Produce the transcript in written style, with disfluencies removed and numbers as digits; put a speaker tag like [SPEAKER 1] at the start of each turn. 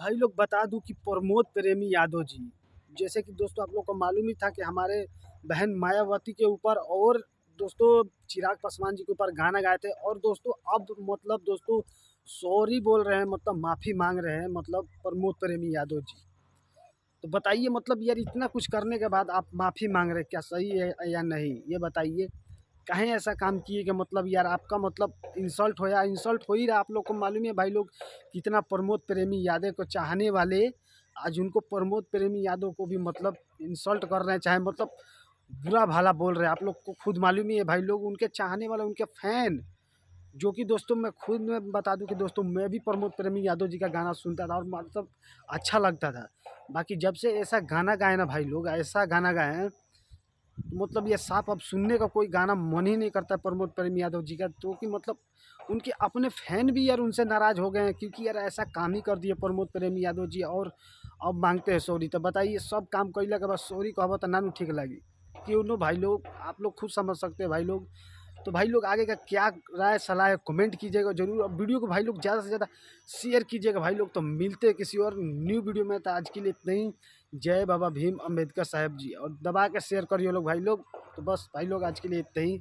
[SPEAKER 1] भाई लोग बता दूं कि प्रमोद प्रेमी यादव जी, जैसे कि दोस्तों आप लोग को मालूम ही था कि हमारे बहन मायावती के ऊपर और दोस्तों चिराग पासवान जी के ऊपर गाना गाए थे। और दोस्तों अब मतलब दोस्तों सॉरी बोल रहे हैं, मतलब माफ़ी मांग रहे हैं, मतलब प्रमोद प्रेमी यादव जी। तो बताइए मतलब यार इतना कुछ करने के बाद आप माफ़ी मांग रहे हैं, क्या सही है या नहीं ये बताइए। काहे ऐसा काम किए कि मतलब यार आपका मतलब इंसल्ट हो, या इंसल्ट हो ही रहा। आप लोग को मालूम है भाई लोग कितना प्रमोद प्रेमी यादव को चाहने वाले आज उनको प्रमोद प्रेमी यादव को भी मतलब इंसल्ट कर रहे हैं, चाहे मतलब बुरा भला बोल रहे हैं। आप लोग को खुद मालूम ही है भाई लोग, उनके चाहने वाले, उनके फैन, जो कि दोस्तों मैं खुद में बता दूं कि दोस्तों मैं भी प्रमोद प्रेमी यादव जी का गाना सुनता था और मतलब अच्छा लगता था। बाकी जब से ऐसा गाना गाए ना भाई लोग, ऐसा गाना गाए हैं, तो मतलब ये साफ अब सुनने का कोई गाना मन ही नहीं करता प्रमोद प्रेमी यादव जी का। तो कि मतलब उनके अपने फैन भी यार उनसे नाराज़ हो गए हैं, क्योंकि यार ऐसा काम ही कर दिए प्रमोद प्रेमी यादव जी, और अब मांगते हैं सॉरी। तो बताइए सब काम कैला के बाद सॉरी कहबो तो ना ठीक लगी। क्यों नो भाई लोग, आप लोग खुद समझ सकते हैं भाई लोग। तो भाई लोग आगे का क्या राय सलाह है कमेंट कीजिएगा जरूर, और वीडियो को भाई लोग ज़्यादा से ज़्यादा शेयर कीजिएगा भाई लोग। तो मिलते हैं किसी और न्यू वीडियो में, तो आज के लिए इतना ही। जय बाबा भीम अम्बेडकर साहब जी, और दबा के शेयर करिए लोग भाई लोग। तो बस भाई लोग आज के लिए इतना ही।